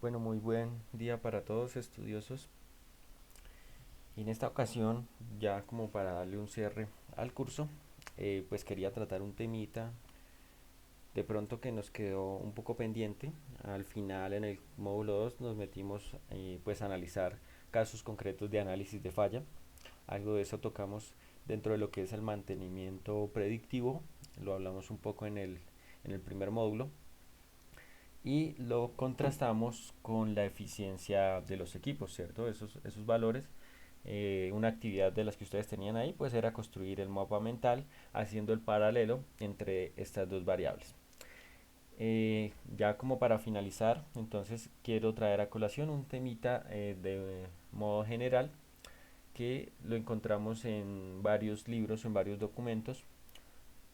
Bueno, muy buen día para todos estudiosos. Y en esta ocasión, ya como para darle un cierre al curso, pues quería tratar un temita de pronto que nos quedó un poco pendiente. Al final, en el módulo 2 nos metimos pues a analizar casos concretos de análisis de falla. Algo de eso tocamos dentro de lo que es el mantenimiento predictivo. Lo hablamos un poco en el primer módulo y lo contrastamos con la eficiencia de los equipos, ¿cierto? Esos valores. Una actividad de las que ustedes tenían ahí, pues era construir el mapa mental haciendo el paralelo entre estas dos variables. Ya como para finalizar, entonces quiero traer a colación un temita de modo general que lo encontramos en varios libros, en varios documentos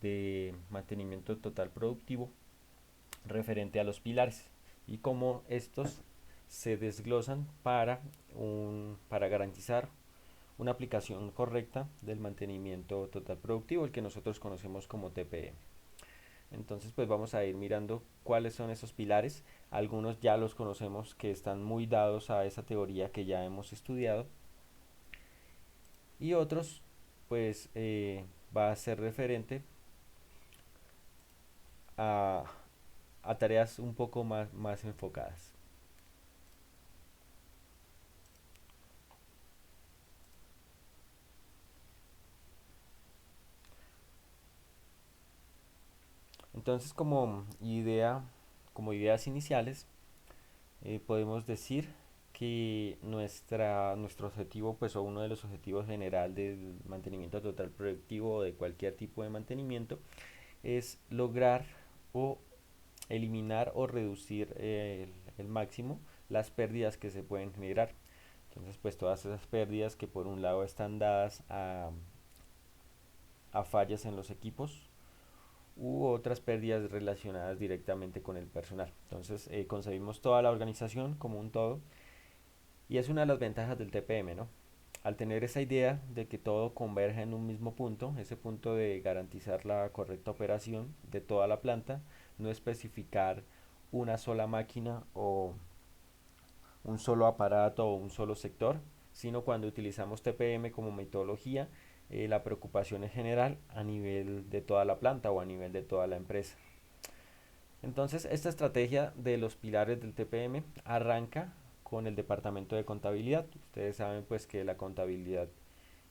de mantenimiento total productivo referente a los pilares y cómo estos se desglosan para garantizar una aplicación correcta del mantenimiento total productivo, el que nosotros conocemos como TPM. Entonces, pues vamos a ir mirando cuáles son esos pilares. Algunos ya los conocemos que están muy dados a esa teoría que ya hemos estudiado y otros, pues va a ser referente a, a tareas un poco más enfocadas. Entonces, como ideas iniciales, podemos decir que nuestro objetivo, pues, o uno de los objetivos general del mantenimiento total productivo o de cualquier tipo de mantenimiento, es lograr o eliminar o reducir el máximo las pérdidas que se pueden generar. Entonces, pues todas esas pérdidas que por un lado están dadas a fallas en los equipos u otras pérdidas relacionadas directamente con el personal. Entonces, concebimos toda la organización como un todo y es una de las ventajas del TPM, ¿no? Al tener esa idea de que todo converge en un mismo punto, ese punto de garantizar la correcta operación de toda la planta, no especificar una sola máquina o un solo aparato o un solo sector, sino cuando utilizamos TPM como metodología, la preocupación es general a nivel de toda la planta o a nivel de toda la empresa. Entonces, esta estrategia de los pilares del TPM arranca con el departamento de contabilidad. Ustedes saben pues que la contabilidad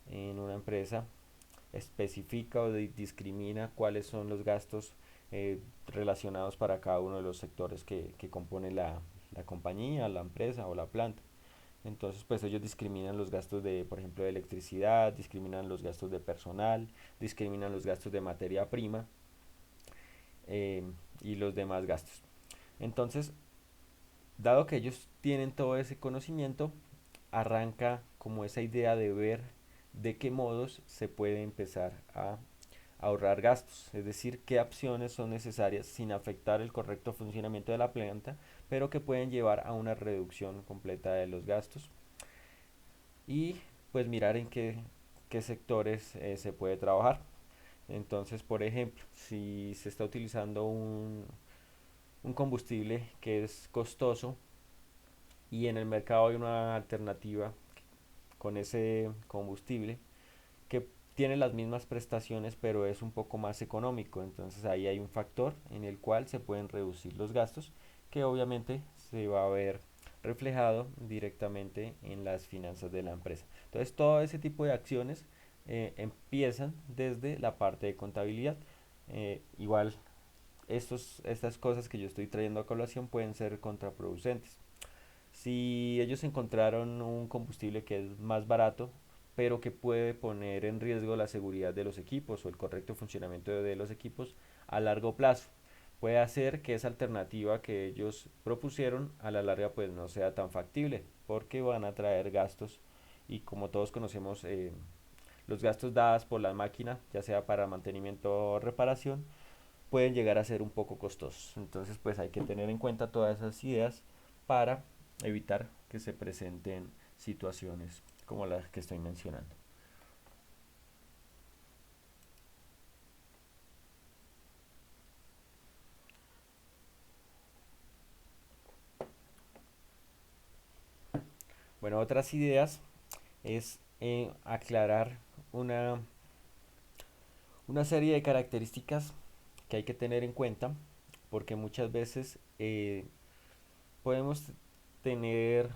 en una empresa especifica o discrimina cuáles son los gastos relacionados para cada uno de los sectores que compone la compañía, la empresa o la planta. Entonces, pues ellos discriminan los gastos de, por ejemplo, de electricidad, discriminan los gastos de personal, discriminan los gastos de materia prima eh, y los demás gastos. Entonces, dado que ellos tienen todo ese conocimiento, arranca como esa idea de ver de qué modos se puede empezar a ahorrar gastos, es decir, qué opciones son necesarias sin afectar el correcto funcionamiento de la planta, pero que pueden llevar a una reducción completa de los gastos y pues mirar en qué sectores se puede trabajar. Entonces, por ejemplo, si se está utilizando un combustible que es costoso y en el mercado hay una alternativa con ese combustible que tiene las mismas prestaciones pero es un poco más económico, entonces ahí hay un factor en el cual se pueden reducir los gastos que obviamente se va a ver reflejado directamente en las finanzas de la empresa. Entonces todo ese tipo de acciones empiezan desde la parte de contabilidad. Igual estas cosas que yo estoy trayendo a colación pueden ser contraproducentes. Si ellos encontraron un combustible que es más barato, pero que puede poner en riesgo la seguridad de los equipos o el correcto funcionamiento de los equipos a largo plazo, puede hacer que esa alternativa que ellos propusieron a la larga pues no sea tan factible, porque van a traer gastos y como todos conocemos los gastos dados por la máquina, ya sea para mantenimiento o reparación, pueden llegar a ser un poco costosos. Entonces, pues hay que tener en cuenta todas esas ideas para evitar que se presenten situaciones como las que estoy mencionando. Bueno, otras ideas es aclarar una, una serie de características que hay que tener en cuenta, porque muchas veces podemos tener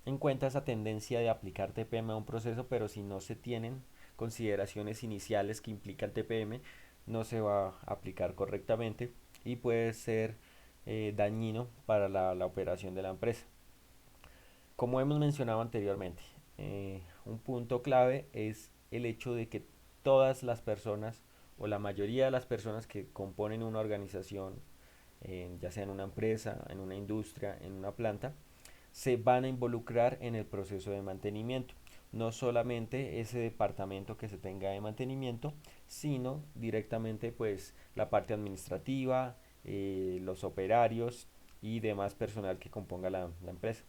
en cuenta esa tendencia de aplicar TPM a un proceso, pero si no se tienen consideraciones iniciales que implica el TPM, no se va a aplicar correctamente y puede ser dañino para la operación de la empresa. Como hemos mencionado anteriormente, un punto clave es el hecho de que todas las personas o la mayoría de las personas que componen una organización, ya sea en una empresa, en una industria, en una planta, se van a involucrar en el proceso de mantenimiento. No solamente ese departamento que se tenga de mantenimiento, sino directamente pues la parte administrativa, los operarios y demás personal que componga la empresa.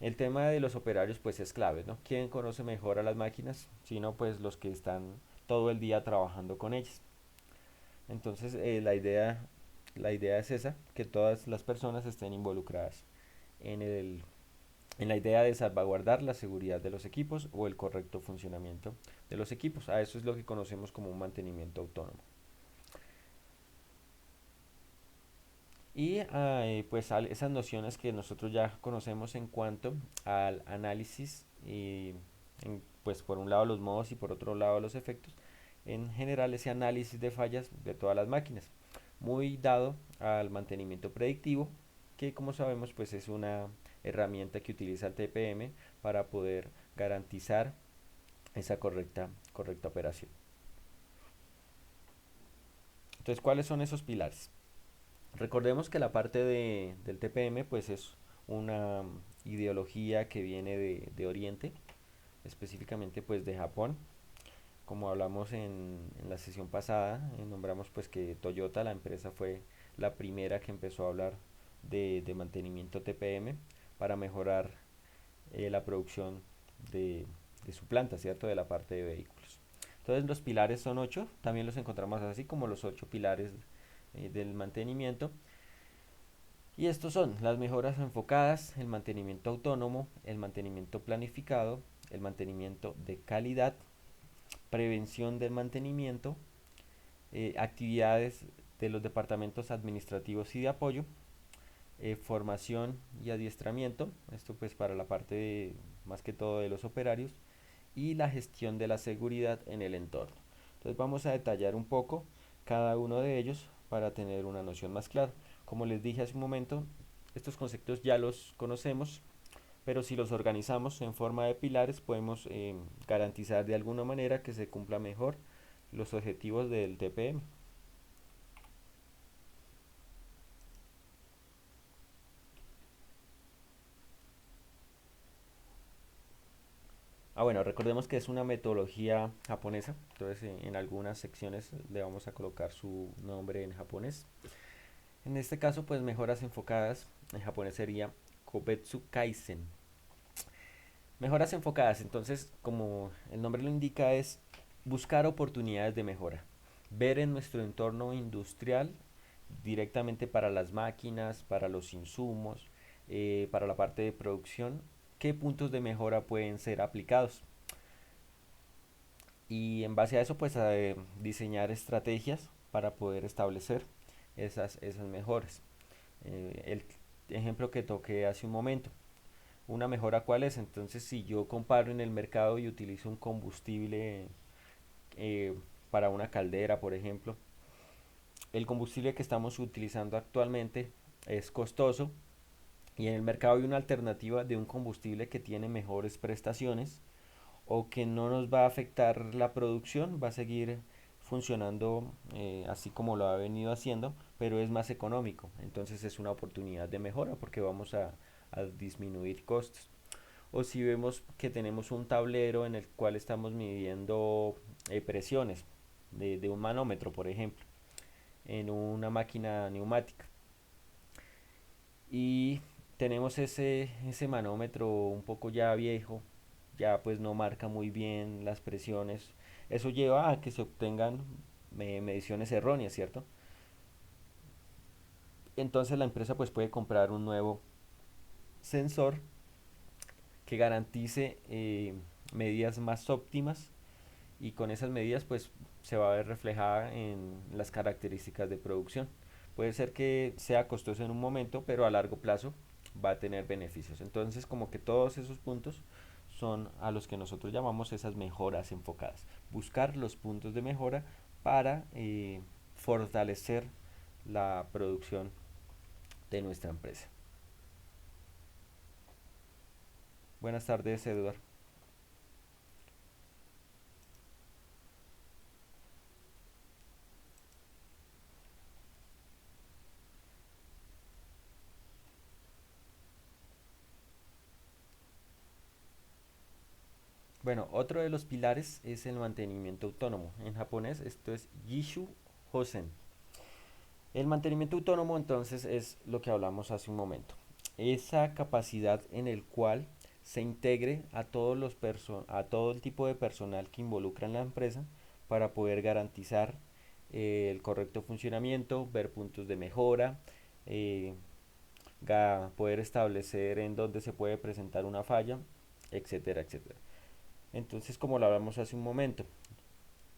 El tema de los operarios pues es clave, ¿no? ¿Quién conoce mejor a las máquinas? Sino pues los que están todo el día trabajando con ellas. Entonces la idea es esa, que todas las personas estén involucradas en en la idea de salvaguardar la seguridad de los equipos o el correcto funcionamiento de los equipos. A eso es lo que conocemos como un mantenimiento autónomo. Y pues esas nociones que nosotros ya conocemos en cuanto al análisis y pues por un lado los modos y por otro lado los efectos, en general ese análisis de fallas de todas las máquinas, muy dado al mantenimiento predictivo, que como sabemos pues es una herramienta que utiliza el TPM para poder garantizar esa correcta operación. Entonces, ¿cuáles son esos pilares? Recordemos que la parte del TPM pues es una ideología que viene de Oriente, específicamente pues de Japón. Como hablamos en la sesión pasada, nombramos pues que Toyota, la empresa, fue la primera que empezó a hablar de mantenimiento TPM para mejorar la producción de, de su planta, ¿cierto? De la parte de vehículos. Entonces los pilares son 8, también los encontramos así como los 8 pilares del mantenimiento. Y estos son las mejoras enfocadas, el mantenimiento autónomo, el mantenimiento planificado, el mantenimiento de calidad, prevención del mantenimiento, actividades de los departamentos administrativos y de apoyo, formación y adiestramiento, esto pues para la parte más que todo de los operarios, y la gestión de la seguridad en el entorno. Entonces vamos a detallar un poco cada uno de ellos para tener una noción más clara. Como les dije hace un momento, estos conceptos ya los conocemos, pero si los organizamos en forma de pilares podemos garantizar de alguna manera que se cumpla mejor los objetivos del TPM. Bueno, recordemos que es una metodología japonesa, entonces en algunas secciones le vamos a colocar su nombre en japonés. En este caso, pues mejoras enfocadas, en japonés sería Kobetsu Kaizen. Mejoras enfocadas, entonces, como el nombre lo indica, es buscar oportunidades de mejora. Ver en nuestro entorno industrial, directamente para las máquinas, para los insumos, para la parte de producción, qué puntos de mejora pueden ser aplicados. Y en base a eso, pues a diseñar estrategias para poder establecer esas mejoras. El ejemplo que toqué hace un momento. ¿Una mejora cuál es? Entonces, si yo comparo en el mercado y utilizo un combustible eh, para una caldera, por ejemplo, el combustible que estamos utilizando actualmente es costoso y en el mercado hay una alternativa de un combustible que tiene mejores prestaciones o que no nos va a afectar la producción, va a seguir funcionando así como lo ha venido haciendo, pero es más económico. Entonces es una oportunidad de mejora porque vamos a disminuir costos. O si vemos que tenemos un tablero en el cual estamos midiendo presiones de un manómetro, por ejemplo, en una máquina neumática. Y tenemos ese manómetro un poco ya viejo, ya pues no marca muy bien las presiones. Eso lleva a que se obtengan mediciones erróneas, ¿cierto? Entonces la empresa pues puede comprar un nuevo sensor que garantice medidas más óptimas, y con esas medidas pues se va a ver reflejada en las características de producción. Puede ser que sea costoso en un momento, pero a largo plazo va a tener beneficios. Entonces, como que todos esos puntos son a los que nosotros llamamos esas mejoras enfocadas. Buscar los puntos de mejora para fortalecer la producción de nuestra empresa. Buenas tardes, Eduardo. Bueno, otro de los pilares es el mantenimiento autónomo. En japonés esto es Yishu Hosen. El mantenimiento autónomo entonces es lo que hablamos hace un momento. Esa capacidad en el cual se integre a a todo el tipo de personal que involucra en la empresa para poder garantizar el correcto funcionamiento, ver puntos de mejora, eh, poder establecer en dónde se puede presentar una falla, etcétera, etcétera. Entonces, como lo hablamos hace un momento,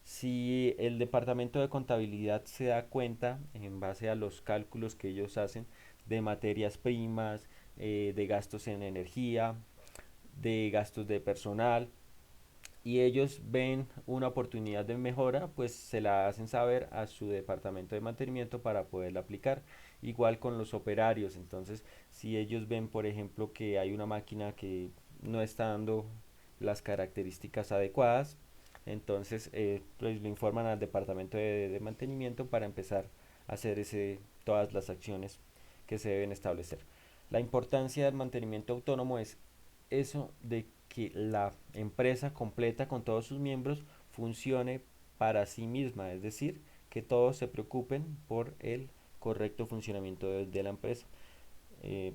si el departamento de contabilidad se da cuenta, en base a los cálculos que ellos hacen, de materias primas, de gastos en energía, de gastos de personal, y ellos ven una oportunidad de mejora, pues se la hacen saber a su departamento de mantenimiento para poderla aplicar. Igual con los operarios, entonces si ellos ven, por ejemplo, que hay una máquina que no está dando las características adecuadas, entonces pues lo informan al departamento de mantenimiento para empezar a hacer todas las acciones que se deben establecer. La importancia del mantenimiento autónomo es eso de que la empresa completa con todos sus miembros funcione para sí misma, es decir, que todos se preocupen por el correcto funcionamiento de la empresa, eh,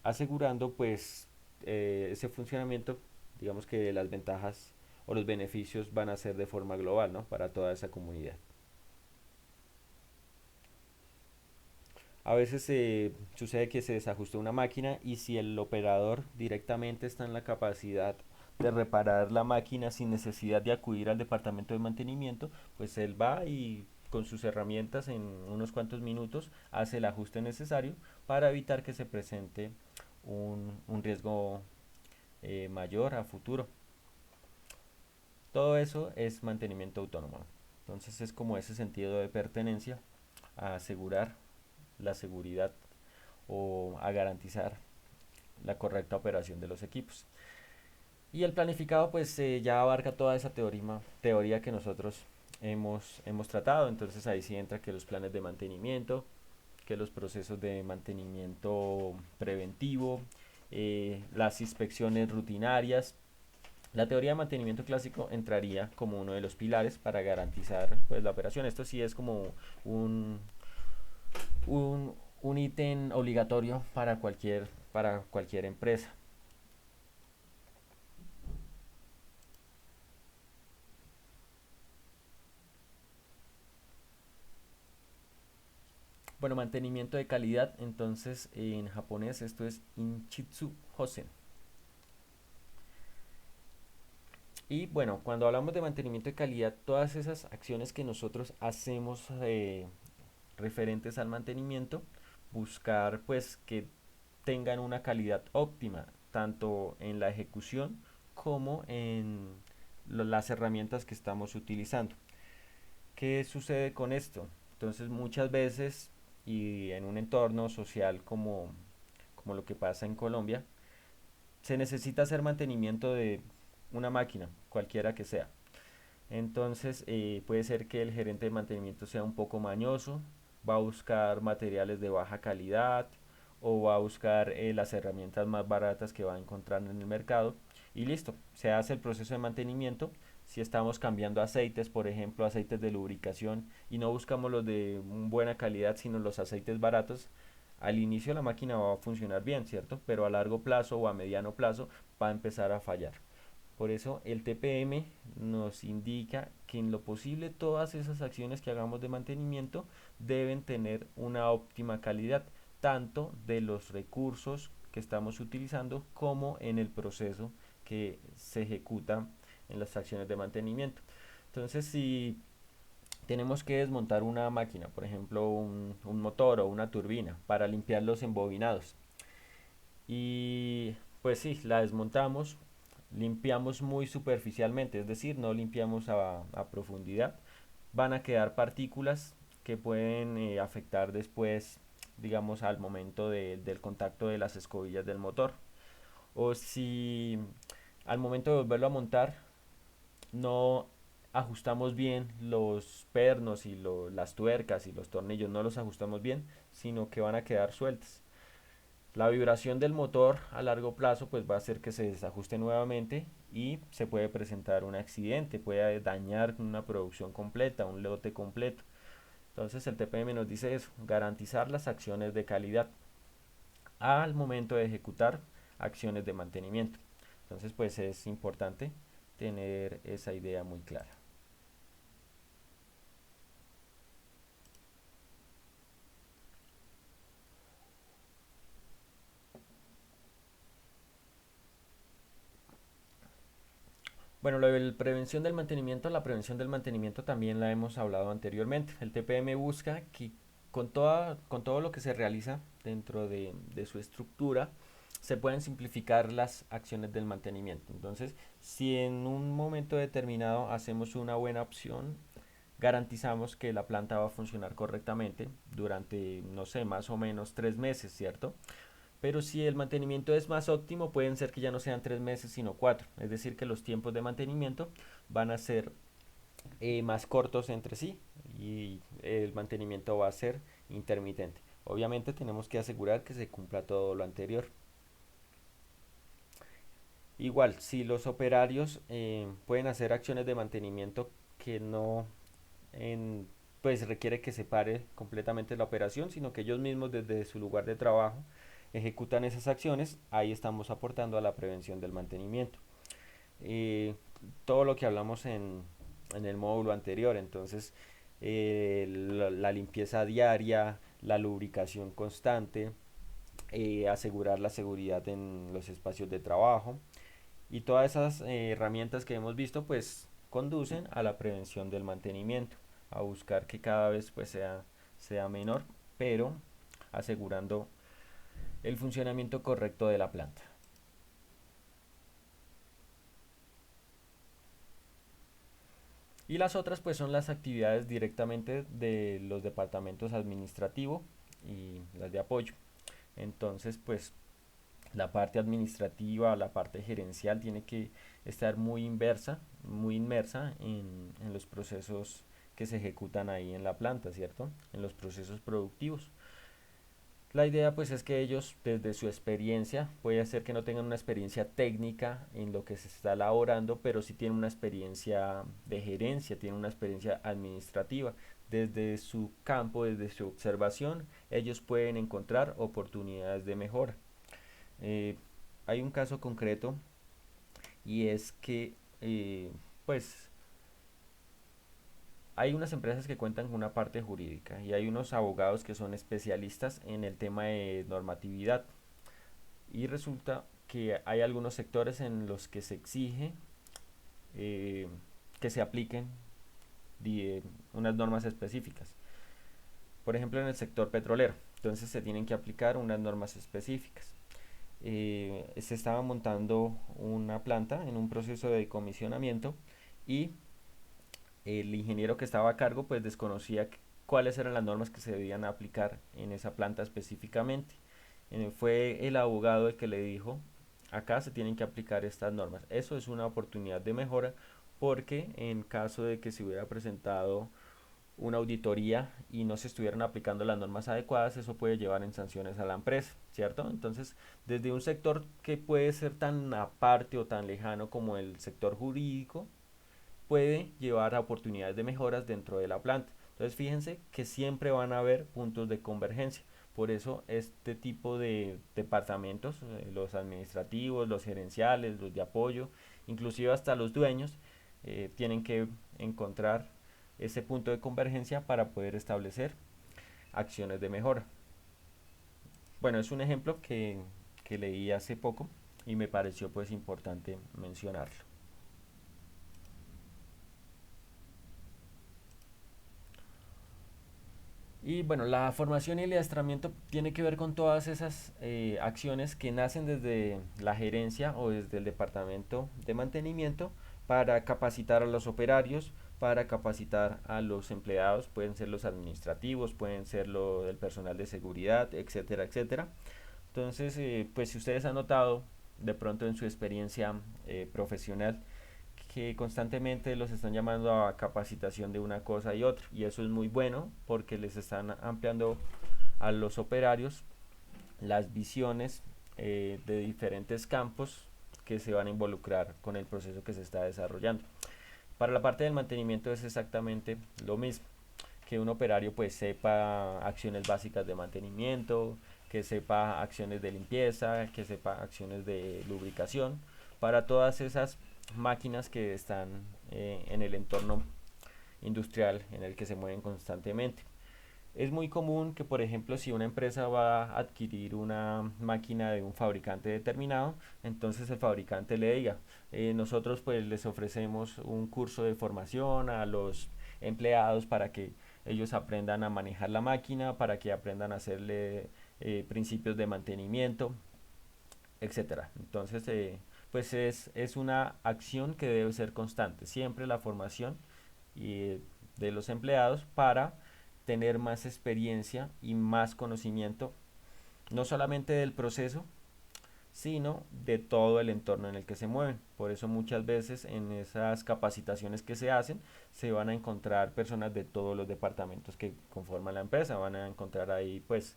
asegurando pues ese funcionamiento, digamos que las ventajas o los beneficios van a ser de forma global, ¿no? Para toda esa comunidad. A veces sucede que se desajusta una máquina, y si el operador directamente está en la capacidad de reparar la máquina sin necesidad de acudir al departamento de mantenimiento, pues él va y con sus herramientas en unos cuantos minutos hace el ajuste necesario para evitar que se presente un riesgo mayor a futuro. Todo eso es mantenimiento autónomo. Entonces es como ese sentido de pertenencia a asegurar la seguridad o a garantizar la correcta operación de los equipos. Y el planificado pues ya abarca toda esa teoría que nosotros hemos tratado. Entonces ahí sí entra que los planes de mantenimiento, que los procesos de mantenimiento preventivo, las inspecciones rutinarias. La teoría de mantenimiento clásico entraría como uno de los pilares para garantizar pues la operación. Esto sí es como un, un, un ítem obligatorio para cualquier empresa. Bueno, mantenimiento de calidad, entonces en japonés esto es Inchitsu Hosen. Y bueno, cuando hablamos de mantenimiento de calidad, todas esas acciones que nosotros hacemos referentes al mantenimiento, buscar pues que tengan una calidad óptima, tanto en la ejecución como en las herramientas que estamos utilizando. ¿Qué sucede con esto? Entonces muchas veces, y en un entorno social como lo que pasa en Colombia, se necesita hacer mantenimiento de una máquina, cualquiera que sea. Entonces puede ser que el gerente de mantenimiento sea un poco mañoso, va a buscar materiales de baja calidad o va a buscar las herramientas más baratas que va a encontrar en el mercado, y listo, se hace el proceso de mantenimiento. Si estamos cambiando aceites, por ejemplo, aceites de lubricación, y no buscamos los de buena calidad, sino los aceites baratos, al inicio la máquina va a funcionar bien, ¿cierto? Pero a largo plazo o a mediano plazo va a empezar a fallar. Por eso el TPM nos indica que en lo posible todas esas acciones que hagamos de mantenimiento deben tener una óptima calidad, tanto de los recursos que estamos utilizando como en el proceso que se ejecuta en las acciones de mantenimiento. Entonces, si tenemos que desmontar una máquina, por ejemplo un motor o una turbina, para limpiar los embobinados, y pues sí, la desmontamos, limpiamos muy superficialmente, es decir, no limpiamos a profundidad, van a quedar partículas que pueden afectar después, digamos, al momento del contacto de las escobillas del motor. O si al momento de volverlo a montar no ajustamos bien los pernos y las tuercas y los tornillos, no los ajustamos bien, sino que van a quedar sueltas. La vibración del motor a largo plazo pues va a hacer que se desajuste nuevamente y se puede presentar un accidente, puede dañar una producción completa, un lote completo. Entonces el TPM nos dice eso, garantizar las acciones de calidad al momento de ejecutar acciones de mantenimiento. Entonces pues es importante tener esa idea muy clara. Bueno, lo de la prevención del mantenimiento también la hemos hablado anteriormente. El TPM busca que con todo lo que se realiza dentro de su estructura, se pueden simplificar las acciones del mantenimiento. Entonces, si en un momento determinado hacemos una buena opción, garantizamos que la planta va a funcionar correctamente durante, no sé, más o menos 3 meses, ¿cierto? Pero si el mantenimiento es más óptimo, pueden ser que ya no sean 3 meses, sino 4. Es decir, que los tiempos de mantenimiento van a ser más cortos entre sí y el mantenimiento va a ser intermitente. Obviamente tenemos que asegurar que se cumpla todo lo anterior. Igual, si los operarios pueden hacer acciones de mantenimiento que no en, pues requiere que se pare completamente la operación, sino que ellos mismos desde su lugar de trabajo ejecutan esas acciones, ahí estamos aportando a la prevención del mantenimiento. Eh, Todo lo que hablamos en el módulo anterior, entonces la limpieza diaria, la lubricación constante, asegurar la seguridad en los espacios de trabajo y todas esas herramientas que hemos visto pues conducen a la prevención del mantenimiento, a buscar que cada vez pues sea menor, pero asegurando el funcionamiento correcto de la planta. Y las otras pues son las actividades directamente de los departamentos administrativo y las de apoyo. Entonces pues la parte administrativa, la parte gerencial tiene que estar muy inmersa en los procesos que se ejecutan ahí en la planta, ¿cierto? En los procesos productivos. La idea pues es que ellos desde su experiencia, puede ser que no tengan una experiencia técnica en lo que se está elaborando, pero sí tienen una experiencia de gerencia, tienen una experiencia administrativa. Desde su campo, desde su observación, ellos pueden encontrar oportunidades de mejora. Eh, Hay un caso concreto y es que pues hay unas empresas que cuentan con una parte jurídica y hay unos abogados que son especialistas en el tema de normatividad y resulta que hay algunos sectores en los que se exige eh, que se apliquen unas normas específicas. Por ejemplo, en el sector petrolero, entonces se tienen que aplicar unas normas específicas. Se estaba montando una planta en un proceso de comisionamiento y el ingeniero que estaba a cargo pues desconocía cuáles eran las normas que se debían aplicar en esa planta específicamente. Fue el abogado el que le dijo, acá se tienen que aplicar estas normas. Eso es una oportunidad de mejora porque en caso de que se hubiera presentado una auditoría y no se estuvieran aplicando las normas adecuadas, eso puede llevar en sanciones a la empresa, ¿cierto? Entonces, desde un sector que puede ser tan aparte o tan lejano como el sector jurídico, puede llevar a oportunidades de mejoras dentro de la planta. Entonces fíjense que siempre van a haber puntos de convergencia. Por eso este tipo de departamentos, los administrativos, los gerenciales, los de apoyo, inclusive hasta los dueños, tienen que encontrar ese punto de convergencia para poder establecer acciones de mejora. Bueno, es un ejemplo que leí hace poco y me pareció pues importante mencionarlo. Y bueno, la formación y el adiestramiento tiene que ver con todas esas acciones que nacen desde la gerencia o desde el departamento de mantenimiento para capacitar a los operarios, para capacitar a los empleados, pueden ser los administrativos, pueden ser el personal de seguridad, etcétera, etcétera. Entonces, pues si ustedes han notado de pronto en su experiencia profesional, que constantemente los están llamando a capacitación de una cosa y otra, y eso es muy bueno porque les están ampliando a los operarios las visiones de diferentes campos que se van a involucrar con el proceso que se está desarrollando. Para la parte del mantenimiento es exactamente lo mismo, que un operario pues sepa acciones básicas de mantenimiento, que sepa acciones de limpieza, que sepa acciones de lubricación, para todas esas máquinas que están en el entorno industrial en el que se mueven constantemente. Es muy común que, por ejemplo, si una empresa va a adquirir una máquina de un fabricante determinado, entonces el fabricante le diga, nosotros pues les ofrecemos un curso de formación a los empleados para que ellos aprendan a manejar la máquina, para que aprendan a hacerle principios de mantenimiento, etcétera. Entonces, pues es una acción que debe ser constante, siempre la formación y, de los empleados para tener más experiencia y más conocimiento, no solamente del proceso, sino de todo el entorno en el que se mueven. Por eso muchas veces en esas capacitaciones que se hacen se van a encontrar personas de todos los departamentos que conforman la empresa. Van a encontrar ahí pues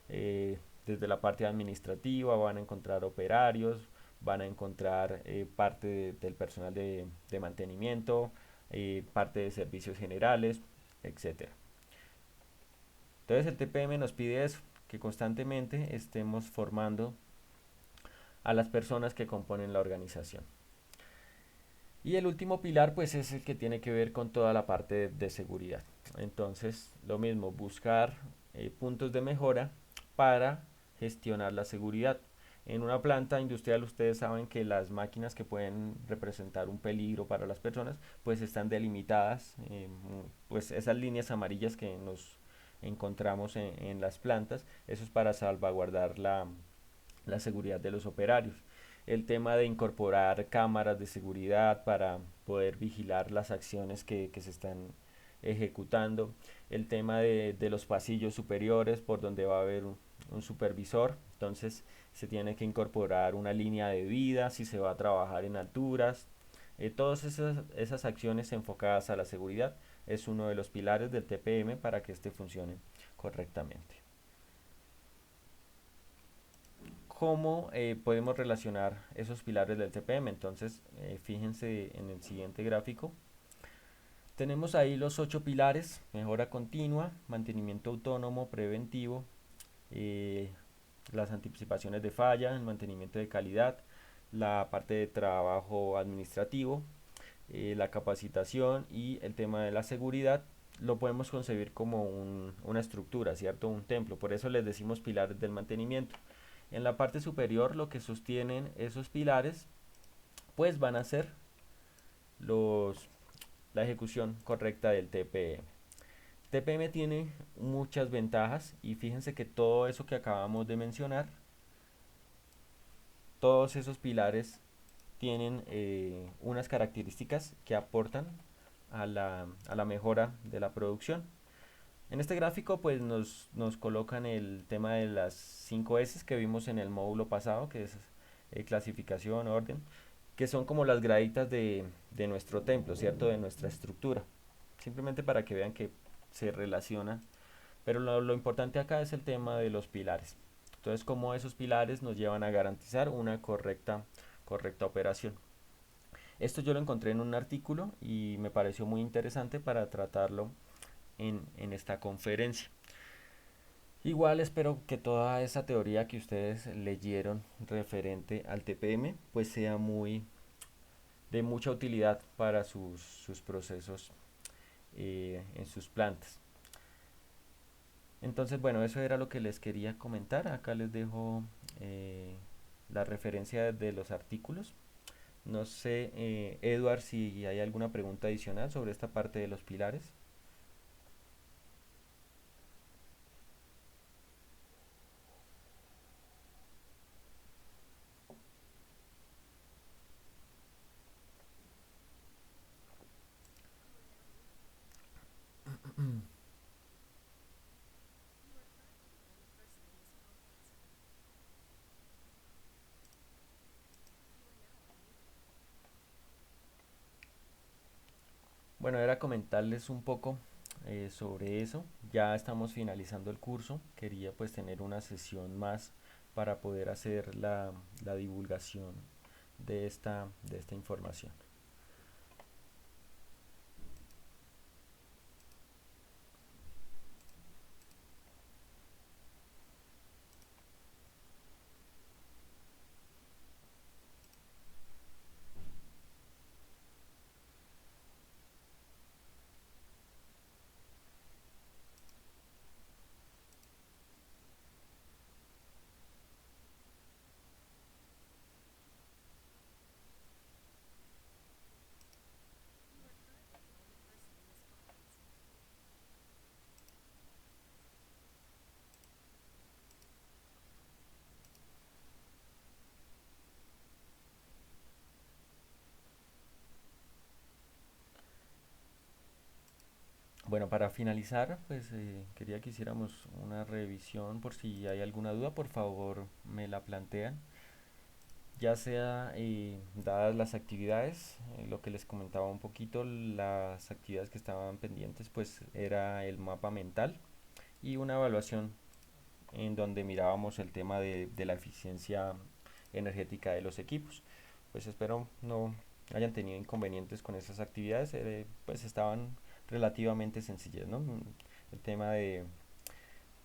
desde la parte administrativa, van a encontrar operarios, van a encontrar parte del personal de mantenimiento, parte de servicios generales, etcétera. Entonces el TPM nos pide eso, que constantemente estemos formando a las personas que componen la organización. Y el último pilar pues es el que tiene que ver con toda la parte de seguridad. Entonces lo mismo, buscar puntos de mejora para gestionar la seguridad. En una planta industrial ustedes saben que las máquinas que pueden representar un peligro para las personas pues están delimitadas, pues esas líneas amarillas que nos encontramos en las plantas, eso es para salvaguardar la seguridad de los operarios. El tema de incorporar cámaras de seguridad para poder vigilar las acciones que se están ejecutando, el tema de los pasillos superiores por donde va a haber un supervisor, entonces se tiene que incorporar una línea de vida si se va a trabajar en alturas, todas esas acciones enfocadas a la seguridad es uno de los pilares del TPM para que este funcione correctamente. ¿Cómo podemos relacionar esos pilares del TPM? Entonces, fíjense en el siguiente gráfico. Tenemos ahí los 8 pilares: mejora continua, mantenimiento autónomo, preventivo, eh, las anticipaciones de falla, el mantenimiento de calidad, la parte de trabajo administrativo, la capacitación y el tema de la seguridad. Lo podemos concebir como una estructura, ¿cierto? Un templo. Por eso les decimos pilares del mantenimiento. En la parte superior lo que sostienen esos pilares pues van a ser los, la ejecución correcta del TPM. TPM tiene muchas ventajas y fíjense que todo eso que acabamos de mencionar, todos esos pilares tienen unas características que aportan a la mejora de la producción. En este gráfico pues nos colocan el tema de las 5 S que vimos en el módulo pasado, que es clasificación, orden, que son como las graditas de nuestro templo, ¿cierto? De nuestra estructura. Simplemente para que vean que se relaciona. Pero lo importante acá es el tema de los pilares. Entonces, cómo esos pilares nos llevan a garantizar una correcta operación. Esto yo lo encontré en un artículo y me pareció muy interesante para tratarlo en esta conferencia. Igual espero que toda esa teoría que ustedes leyeron referente al TPM pues sea de mucha utilidad para sus procesos en sus plantas. Entonces bueno, eso era lo que les quería comentar. Acá les dejo la referencia de los artículos. No sé, Edward, si hay alguna pregunta adicional sobre esta parte de los pilares. Bueno, era comentarles un poco sobre eso. Ya estamos finalizando el curso. Quería pues tener una sesión más para poder hacer la divulgación de esta información. Bueno, para finalizar, pues quería que hiciéramos una revisión por si hay alguna duda, por favor me la plantean. Ya sea dadas las actividades, lo que les comentaba un poquito, las actividades que estaban pendientes, pues era el mapa mental y una evaluación en donde mirábamos el tema de la eficiencia energética de los equipos. Pues espero no hayan tenido inconvenientes con esas actividades, pues estaban relativamente sencillas, ¿no? El tema de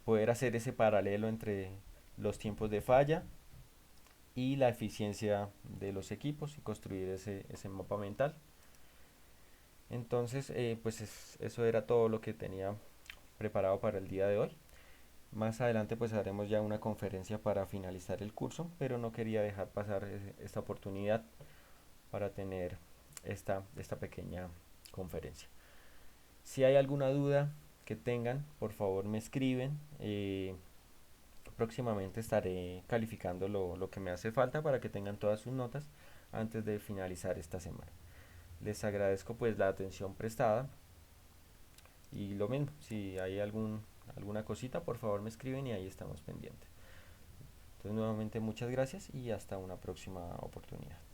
poder hacer ese paralelo entre los tiempos de falla y la eficiencia de los equipos y construir ese mapa mental. Entonces, pues eso era todo lo que tenía preparado para el día de hoy. Más adelante pues haremos ya una conferencia para finalizar el curso, pero no quería dejar pasar esta oportunidad para tener esta pequeña conferencia. Si hay alguna duda que tengan, por favor me escriben. Próximamente estaré calificando lo que me hace falta para que tengan todas sus notas antes de finalizar esta semana. Les agradezco pues la atención prestada y lo mismo, si hay alguna cosita, por favor me escriben y ahí estamos pendientes. Entonces nuevamente muchas gracias y hasta una próxima oportunidad.